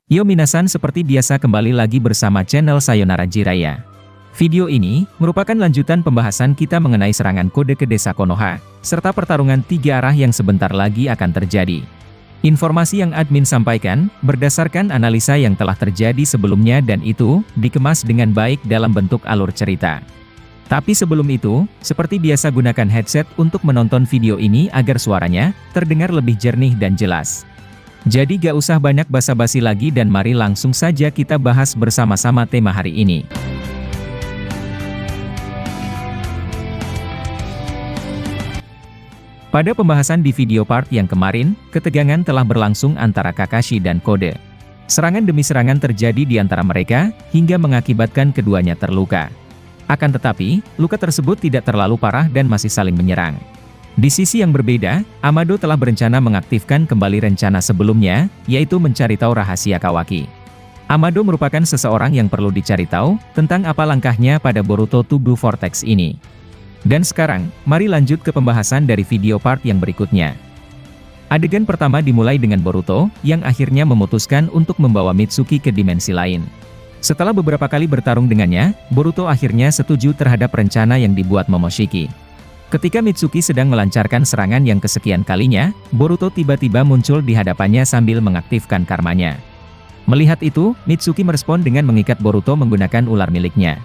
Yo minasan, seperti biasa kembali lagi bersama channel Sayonara Jiraiya. Video ini merupakan lanjutan pembahasan kita mengenai serangan kode ke desa Konoha, serta pertarungan 3 arah yang sebentar lagi akan terjadi. Informasi yang admin sampaikan berdasarkan analisa yang telah terjadi sebelumnya dan itu dikemas dengan baik dalam bentuk alur cerita. Tapi sebelum itu, seperti biasa gunakan headset untuk menonton video ini agar suaranya terdengar lebih jernih dan jelas. Jadi gak usah banyak basa-basi lagi dan mari langsung saja kita bahas bersama-sama tema hari ini. Pada pembahasan di video part yang kemarin, ketegangan telah berlangsung antara Kakashi dan Kode. Serangan demi serangan terjadi di antara mereka, hingga mengakibatkan keduanya terluka. Akan tetapi, luka tersebut tidak terlalu parah dan masih saling menyerang. Di sisi yang berbeda, Amado telah berencana mengaktifkan kembali rencana sebelumnya, yaitu mencari tahu rahasia Kawaki. Amado merupakan seseorang yang perlu dicari tahu tentang apa langkahnya pada Boruto to Blue Vortex ini. Dan sekarang, mari lanjut ke pembahasan dari video part yang berikutnya. Adegan pertama dimulai dengan Boruto, yang akhirnya memutuskan untuk membawa Mitsuki ke dimensi lain. Setelah beberapa kali bertarung dengannya, Boruto akhirnya setuju terhadap rencana yang dibuat Momoshiki. Ketika Mitsuki sedang melancarkan serangan yang kesekian kalinya, Boruto tiba-tiba muncul di hadapannya sambil mengaktifkan karmanya. Melihat itu, Mitsuki merespon dengan mengikat Boruto menggunakan ular miliknya.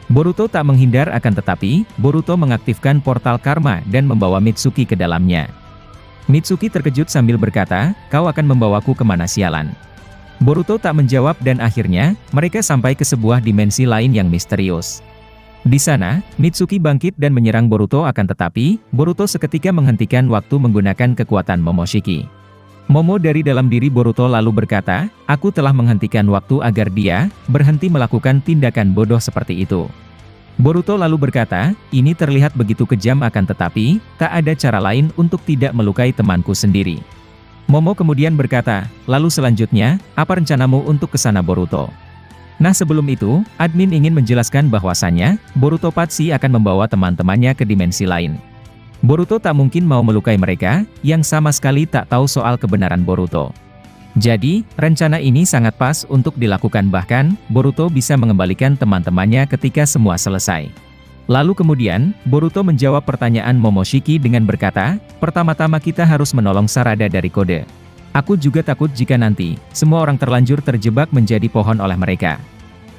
Boruto tak menghindar, akan tetapi, Boruto mengaktifkan portal karma dan membawa Mitsuki ke dalamnya. Mitsuki terkejut sambil berkata, "Kau akan membawaku kemana sialan?" Boruto tak menjawab dan akhirnya, mereka sampai ke sebuah dimensi lain yang misterius. Di sana, Mitsuki bangkit dan menyerang Boruto, akan tetapi, Boruto seketika menghentikan waktu menggunakan kekuatan Momoshiki. Momo dari dalam diri Boruto lalu berkata, "Aku telah menghentikan waktu agar dia berhenti melakukan tindakan bodoh seperti itu." Boruto lalu berkata, "Ini terlihat begitu kejam, akan tetapi, tak ada cara lain untuk tidak melukai temanku sendiri." Momo kemudian berkata, "Lalu selanjutnya, apa rencanamu untuk ke sana Boruto?" Nah, sebelum itu, admin ingin menjelaskan bahwasannya, Boruto pasti akan membawa teman-temannya ke dimensi lain. Boruto tak mungkin mau melukai mereka, yang sama sekali tak tahu soal kebenaran Boruto. Jadi, rencana ini sangat pas untuk dilakukan, bahkan, Boruto bisa mengembalikan teman-temannya ketika semua selesai. Lalu kemudian, Boruto menjawab pertanyaan Momoshiki dengan berkata, "Pertama-tama kita harus menolong Sarada dari Kode. Aku juga takut jika nanti, semua orang terlanjur terjebak menjadi pohon oleh mereka.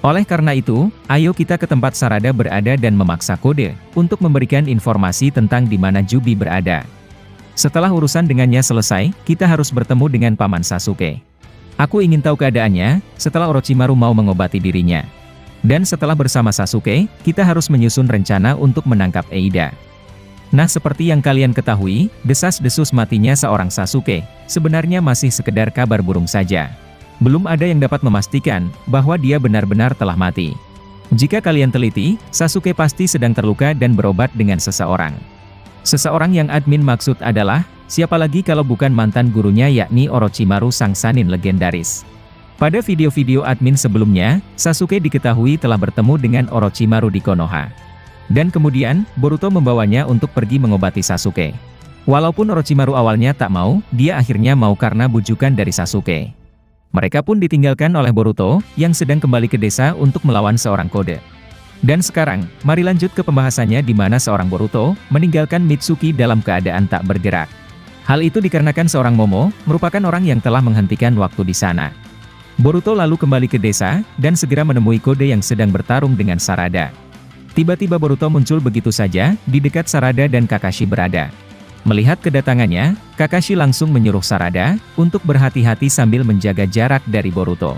Oleh karena itu, ayo kita ke tempat Sarada berada dan memaksa Kode untuk memberikan informasi tentang di mana Jubi berada. Setelah urusan dengannya selesai, kita harus bertemu dengan Paman Sasuke. Aku ingin tahu keadaannya, setelah Orochimaru mau mengobati dirinya. Dan setelah bersama Sasuke, kita harus menyusun rencana untuk menangkap Eida." Nah, seperti yang kalian ketahui, desas-desus matinya seorang Sasuke sebenarnya masih sekedar kabar burung saja. Belum ada yang dapat memastikan bahwa dia benar-benar telah mati. Jika kalian teliti, Sasuke pasti sedang terluka dan berobat dengan seseorang. Seseorang yang admin maksud adalah, siapa lagi kalau bukan mantan gurunya, yakni Orochimaru sang Sannin legendaris. Pada video-video admin sebelumnya, Sasuke diketahui telah bertemu dengan Orochimaru di Konoha. Dan kemudian, Boruto membawanya untuk pergi mengobati Sasuke. Walaupun Orochimaru awalnya tak mau, dia akhirnya mau karena bujukan dari Sasuke. Mereka pun ditinggalkan oleh Boruto, yang sedang kembali ke desa untuk melawan seorang Kode. Dan sekarang, mari lanjut ke pembahasannya di mana seorang Boruto meninggalkan Mitsuki dalam keadaan tak bergerak. Hal itu dikarenakan seorang Momo, merupakan orang yang telah menghentikan waktu di sana. Boruto lalu kembali ke desa, dan segera menemui Kode yang sedang bertarung dengan Sarada. Tiba-tiba Boruto muncul begitu saja, di dekat Sarada dan Kakashi berada. Melihat kedatangannya, Kakashi langsung menyuruh Sarada untuk berhati-hati sambil menjaga jarak dari Boruto.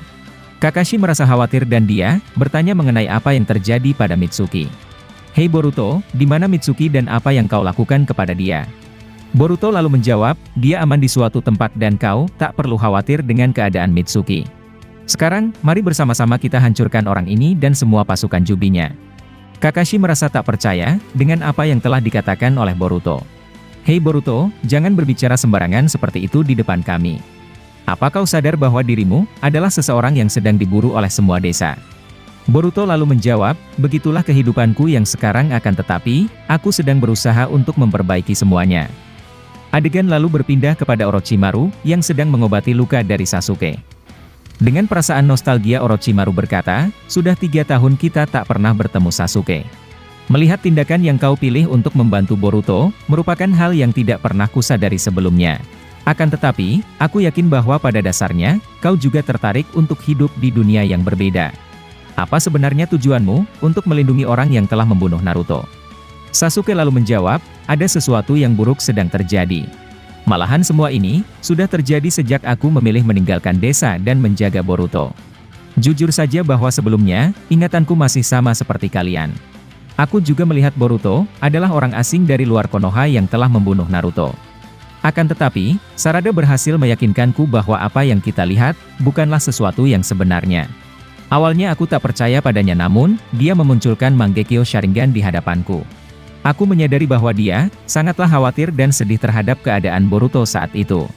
Kakashi merasa khawatir dan dia bertanya mengenai apa yang terjadi pada Mitsuki. "Hei Boruto, di mana Mitsuki dan apa yang kau lakukan kepada dia?" Boruto lalu menjawab, "Dia aman di suatu tempat dan kau tak perlu khawatir dengan keadaan Mitsuki. Sekarang, mari bersama-sama kita hancurkan orang ini dan semua pasukan Jubinya." Kakashi merasa tak percaya dengan apa yang telah dikatakan oleh Boruto. "Hei Boruto, jangan berbicara sembarangan seperti itu di depan kami. Apa kau sadar bahwa dirimu adalah seseorang yang sedang diburu oleh semua desa?" Boruto lalu menjawab, "Begitulah kehidupanku yang sekarang, akan tetapi, aku sedang berusaha untuk memperbaiki semuanya." Adegan lalu berpindah kepada Orochimaru, yang sedang mengobati luka dari Sasuke. Dengan perasaan nostalgia Orochimaru berkata, sudah 3 tahun kita tak pernah bertemu Sasuke. Melihat tindakan yang kau pilih untuk membantu Boruto, merupakan hal yang tidak pernah kusadari sebelumnya. Akan tetapi, aku yakin bahwa pada dasarnya, kau juga tertarik untuk hidup di dunia yang berbeda. Apa sebenarnya tujuanmu untuk melindungi orang yang telah membunuh Naruto? Sasuke lalu menjawab, ada sesuatu yang buruk sedang terjadi. Malahan semua ini, sudah terjadi sejak aku memilih meninggalkan desa dan menjaga Boruto. Jujur saja bahwa sebelumnya, ingatanku masih sama seperti kalian. Aku juga melihat Boruto, adalah orang asing dari luar Konoha yang telah membunuh Naruto. Akan tetapi, Sarada berhasil meyakinkanku bahwa apa yang kita lihat, bukanlah sesuatu yang sebenarnya. Awalnya aku tak percaya padanya namun, dia memunculkan Mangekyo Sharingan di hadapanku. Aku menyadari bahwa dia, sangatlah khawatir dan sedih terhadap keadaan Boruto saat itu.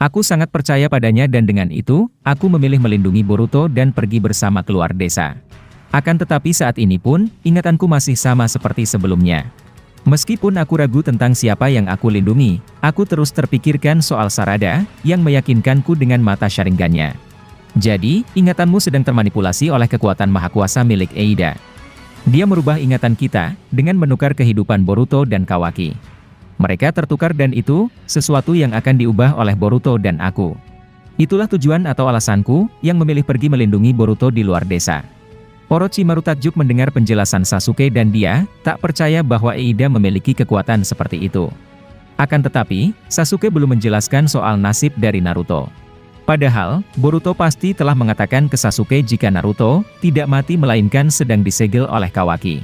Aku sangat percaya padanya dan dengan itu, aku memilih melindungi Boruto dan pergi bersama keluar desa. Akan tetapi saat ini pun, ingatanku masih sama seperti sebelumnya. Meskipun aku ragu tentang siapa yang aku lindungi, aku terus terpikirkan soal Sarada, yang meyakinkanku dengan mata Sharingannya. Jadi, ingatanmu sedang termanipulasi oleh kekuatan maha kuasa milik Eida. Dia merubah ingatan kita, dengan menukar kehidupan Boruto dan Kawaki. Mereka tertukar dan itu, sesuatu yang akan diubah oleh Boruto dan aku. Itulah tujuan atau alasanku, yang memilih pergi melindungi Boruto di luar desa. Orochimaru takjub mendengar penjelasan Sasuke dan dia, tak percaya bahwa Eida memiliki kekuatan seperti itu. Akan tetapi, Sasuke belum menjelaskan soal nasib dari Naruto. Padahal, Boruto pasti telah mengatakan ke Sasuke jika Naruto tidak mati melainkan sedang disegel oleh Kawaki.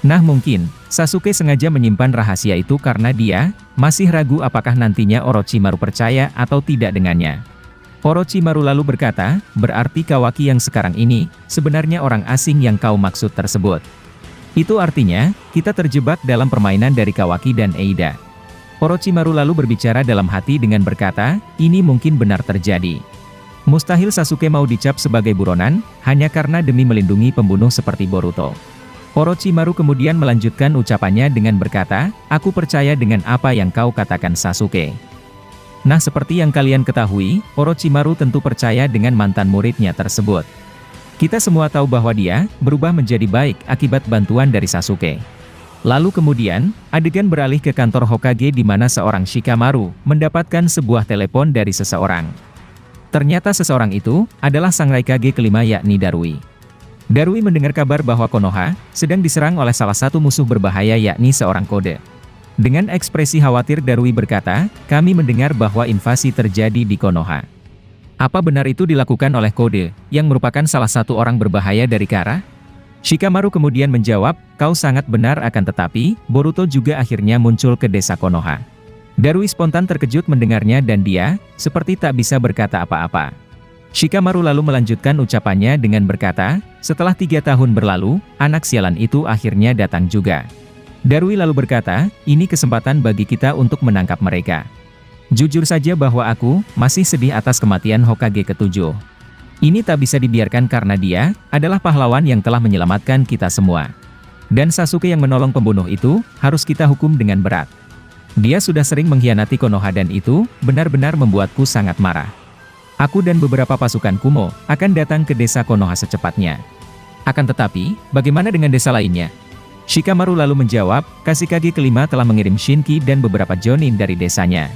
Nah mungkin, Sasuke sengaja menyimpan rahasia itu karena dia masih ragu apakah nantinya Orochimaru percaya atau tidak dengannya. Orochimaru lalu berkata, berarti Kawaki yang sekarang ini, sebenarnya orang asing yang kau maksud tersebut. Itu artinya, kita terjebak dalam permainan dari Kawaki dan Eida. Orochimaru lalu berbicara dalam hati dengan berkata, ini mungkin benar terjadi. Mustahil Sasuke mau dicap sebagai buronan, hanya karena demi melindungi pembunuh seperti Boruto. Orochimaru kemudian melanjutkan ucapannya dengan berkata, aku percaya dengan apa yang kau katakan Sasuke. Nah seperti yang kalian ketahui, Orochimaru tentu percaya dengan mantan muridnya tersebut. Kita semua tahu bahwa dia berubah menjadi baik akibat bantuan dari Sasuke. Lalu kemudian, adegan beralih ke kantor Hokage di mana seorang Shikamaru mendapatkan sebuah telepon dari seseorang. Ternyata seseorang itu adalah sang Raikage kelima yakni Darui. Darui mendengar kabar bahwa Konoha sedang diserang oleh salah satu musuh berbahaya yakni seorang Kode. Dengan ekspresi khawatir Darui berkata, kami mendengar bahwa invasi terjadi di Konoha. Apa benar itu dilakukan oleh Kode, yang merupakan salah satu orang berbahaya dari Kara? Shikamaru kemudian menjawab, kau sangat benar akan tetapi, Boruto juga akhirnya muncul ke desa Konoha. Darui spontan terkejut mendengarnya dan dia, seperti tak bisa berkata apa-apa. Shikamaru lalu melanjutkan ucapannya dengan berkata, setelah 3 tahun berlalu, anak sialan itu akhirnya datang juga. Darui lalu berkata, ini kesempatan bagi kita untuk menangkap mereka. Jujur saja bahwa aku, masih sedih atas kematian Hokage ke-7. Ini tak bisa dibiarkan karena dia adalah pahlawan yang telah menyelamatkan kita semua. Dan Sasuke yang menolong pembunuh itu, harus kita hukum dengan berat. Dia sudah sering mengkhianati Konoha dan itu, benar-benar membuatku sangat marah. Aku dan beberapa pasukan Kumo, akan datang ke desa Konoha secepatnya. Akan tetapi, bagaimana dengan desa lainnya? Shikamaru lalu menjawab, Kashikage kelima telah mengirim Shinki dan beberapa Jonin dari desanya.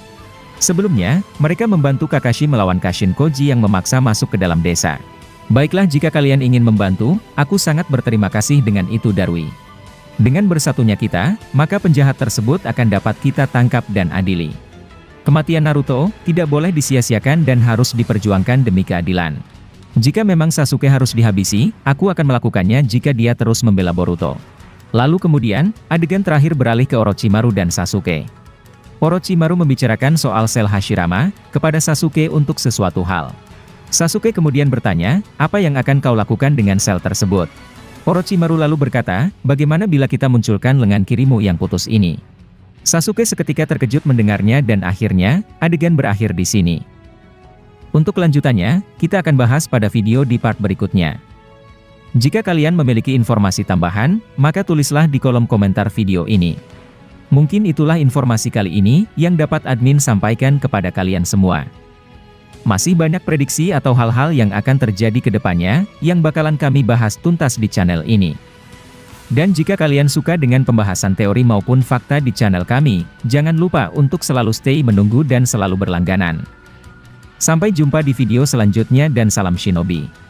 Sebelumnya, mereka membantu Kakashi melawan Kashin Koji yang memaksa masuk ke dalam desa. Baiklah jika kalian ingin membantu, aku sangat berterima kasih dengan itu Darui. Dengan bersatunya kita, maka penjahat tersebut akan dapat kita tangkap dan adili. Kematian Naruto, tidak boleh disia-siakan dan harus diperjuangkan demi keadilan. Jika memang Sasuke harus dihabisi, aku akan melakukannya jika dia terus membela Boruto. Lalu kemudian, adegan terakhir beralih ke Orochimaru dan Sasuke. Orochimaru membicarakan soal sel Hashirama kepada Sasuke untuk sesuatu hal. Sasuke kemudian bertanya, apa yang akan kau lakukan dengan sel tersebut? Orochimaru lalu berkata, bagaimana bila kita munculkan lengan kirimu yang putus ini? Sasuke seketika terkejut mendengarnya dan akhirnya, adegan berakhir di sini. Untuk kelanjutannya, kita akan bahas pada video di part berikutnya. Jika kalian memiliki informasi tambahan, maka tulislah di kolom komentar video ini. Mungkin itulah informasi kali ini yang dapat admin sampaikan kepada kalian semua. Masih banyak prediksi atau hal-hal yang akan terjadi ke depannya, yang bakalan kami bahas tuntas di channel ini. Dan jika kalian suka dengan pembahasan teori maupun fakta di channel kami, jangan lupa untuk selalu stay menunggu dan selalu berlangganan. Sampai jumpa di video selanjutnya dan salam Shinobi.